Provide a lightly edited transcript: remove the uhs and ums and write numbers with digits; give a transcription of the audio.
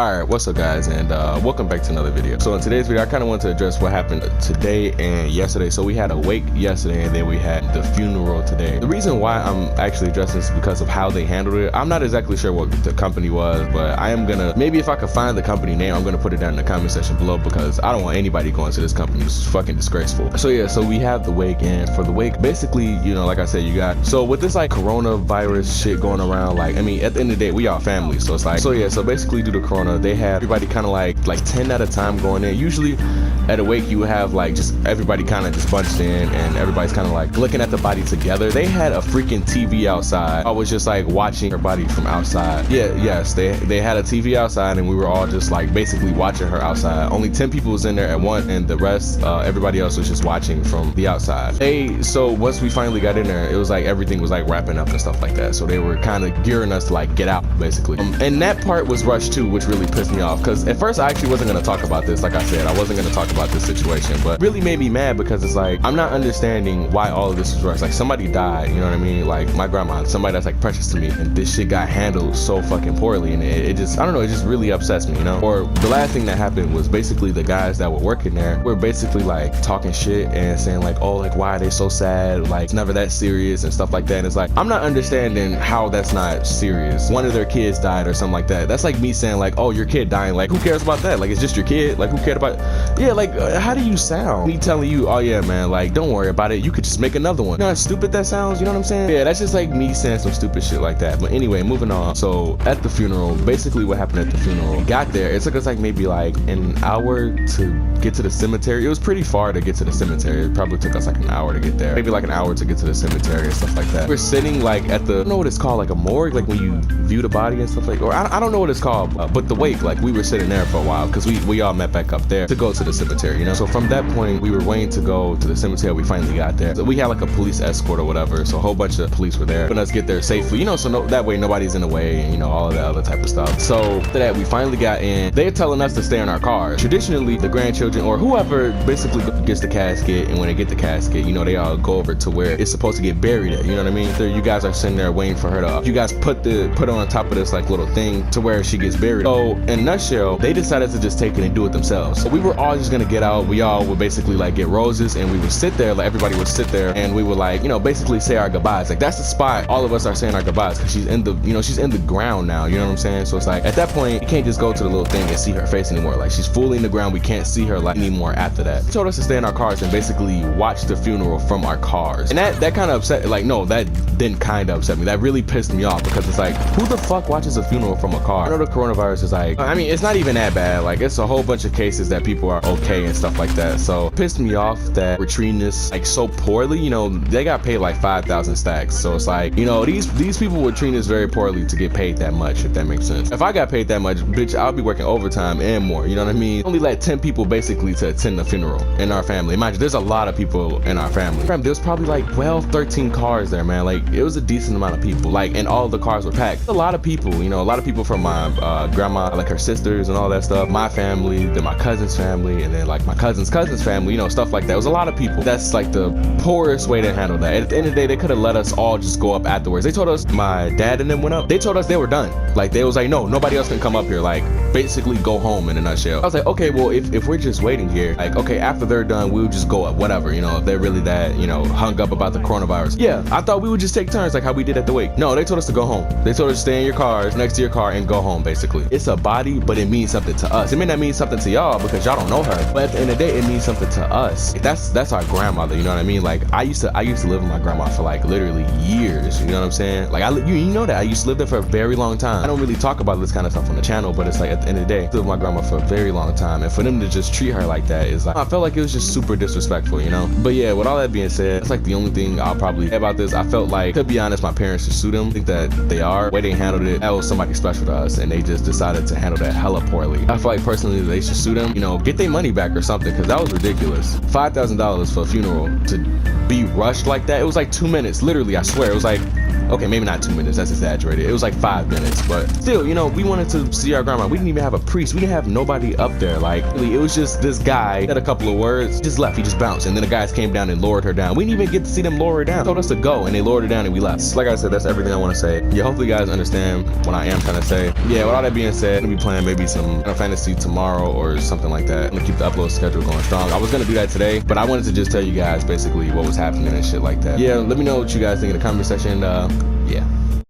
Alright, what's up guys, and welcome back to another video. So in today's video I kind of want to address what happened today and yesterday. So we had a wake yesterday and then we had the funeral today. The reason why I'm actually addressing this is because of how they handled it. I'm not exactly sure what the company was, but I am gonna, maybe if I could find the company name, I'm gonna put it down in the comment section below because I don't want anybody going to this company. It's fucking disgraceful. So yeah, so we have the wake, and for the wake, basically, you know, like I said, you got, so with this like coronavirus shit going around, like, I mean, at the end of the day, we all family. So it's like, so yeah, so basically due to corona, they had everybody kind of like 10 at a time going in. Usually at a wake you would have like just everybody kind of just bunched in and everybody's kind of like looking at the body together. They had a freaking TV outside. I was just like watching her body from outside. Yes, they had a TV outside and we were all just like basically watching her outside. Only 10 people was in there at once, and the rest, everybody else was just watching from the outside. So once we finally got in there, it was like everything was like wrapping up and stuff like that. So they were kind of gearing us to like get out basically. And that part was rushed too, which really pissed me off, because at first I actually wasn't going to talk about this. Like I said, I wasn't going to talk about this situation, but really made me mad because it's like, I'm not understanding why all of this was rushed. Like somebody died, you know what I mean? Like my grandma, somebody that's like precious to me, and this shit got handled so fucking poorly, and it just, I don't know, it just really upsets me, you know? Or the last thing that happened was basically the guys that were working there were basically like talking shit and saying like, oh, like why are they so sad? Like it's never that serious and stuff like that. And it's like, I'm not understanding how that's not serious. One of their kids died or something like that. That's like me saying like, oh, your kid dying, like who cares about that? Like it's just your kid, like who cared about, yeah, like how do you sound? Me telling you, oh yeah man, like don't worry about it, you could just make another one. You know how stupid that sounds, you know what I'm saying? Yeah, that's just like me saying some stupid shit like that. But anyway, moving on. So at the funeral, basically what happened at the funeral, got there, it took us like maybe like an hour to get to the cemetery. It was pretty far to get to the cemetery. It probably took us like an hour to get there, maybe like an hour to get to the cemetery and stuff like that. We're sitting like at the, I don't know what it's called, like a morgue, like when you view the body and stuff like, or I don't know what it's called, but the wake, like we were sitting there for a while because we all met back up there to go to the cemetery, you know? So from that point, we were waiting to go to the cemetery. We finally got there. So we had like a police escort or whatever. So a whole bunch of police were there, letting us get there safely, you know, so that way nobody's in the way and, you know, all of that other type of stuff. So after that, we finally got in. They're telling us to stay in our cars. Traditionally, the grandchildren or whoever basically gets the casket, and when they get the casket, you know, they all go over to where it's supposed to get buried at, you know what I mean? So you guys are sitting there waiting for her to, you guys put her on top of this like little thing to where she gets buried. So in a nutshell, they decided to just take it and do it themselves. So we were all just gonna get out. We all would basically like get roses and we would sit there, like everybody would sit there and we would like, you know, basically say our goodbyes. Like that's the spot all of us are saying our goodbyes, because she's in the, you know, she's in the ground now, you know what I'm saying? So it's like at that point you can't just go to the little thing and see her face anymore. Like she's fully in the ground. We can't see her like anymore after that. They told us to stay in our cars and basically watch the funeral from our cars. And that kind of upset, like no, that didn't kind of upset me. That really pissed me off, because it's like, who the fuck watches a funeral from a car? I know the coronavirus is like, I mean, it's not even that bad. Like it's a whole bunch of cases that people are okay and stuff like that. So it pissed me off that we're treating this like so poorly. You know, they got paid like 5,000 stacks. So it's like, you know, these people were treating us very poorly to get paid that much, if that makes sense. If I got paid that much, bitch, I'll be working overtime and more. You know what I mean? Only let 10 people basically to attend the funeral in our family. Imagine, there's a lot of people in our family. There's probably like 12, 13 cars there, man. Like it was a decent amount of people. Like, and all the cars were packed. A lot of people, you know, a lot of people from my grandma, like her sisters and all that stuff. My family, then my cousin's family, and then like my cousin's family, you know, stuff like that. It was a lot of people. That's like the poorest way to handle that. At the end of the day, they could have let us all just go up afterwards. They told us, my dad and them went up. They told us they were done. Like they was like, no, nobody else can come up here. Like basically go home in a nutshell. I was like, okay, well, if we're just waiting here, like, okay, after they're done, we'll just go up, whatever, you know, if they're really that, you know, hung up about the coronavirus. Yeah, I thought we would just take turns like how we did at the wake. No, they told us to go home. They told us to stay in your cars, next to your car, and go home, basically. It's a body, but it means something to us. It may not mean something to y'all because y'all don't know her, but at the end of the day, it means something to us. That's our grandmother, you know what I mean? Like I used to live with my grandma for like literally years, you know what I'm saying? Like you know that I used to live there for a very long time. I don't really talk about this kind of stuff on the channel, but it's like at the end of the day, I lived with my grandma for a very long time, and for them to just treat her like that is like, I felt like it was just super disrespectful, you know? But yeah, with all that being said, that's like the only thing I'll probably say about this. I felt like, to be honest, my parents should sue them. I think that they are. The way they handled it, that was somebody special to us, and they just decided to handle that hella poorly. I feel like personally they should sue them, you know, get their money back or something, because that was ridiculous. $5,000 for a funeral to be rushed like that. It was like 2 minutes, literally, I swear. It was like Okay, maybe not 2 minutes, that's exaggerated. It was like 5 minutes, but still, you know, we wanted to see our grandma. We didn't even have a priest. We didn't have nobody up there. Like, really, it was just this guy said a couple of words, just left. He just bounced, and then the guys came down and lowered her down. We didn't even get to see them lower her down. Told us to go, and they lowered her down, and we left. Like I said, that's everything I want to say. Yeah, hopefully you guys understand what I am trying to say. Yeah, with all that being said, I'm gonna be playing maybe some Final Fantasy tomorrow or something like that. I'm gonna keep the upload schedule going strong. I was gonna do that today, but I wanted to just tell you guys basically what was happening and shit like that. Yeah, let me know what you guys think in the comment section. Yeah.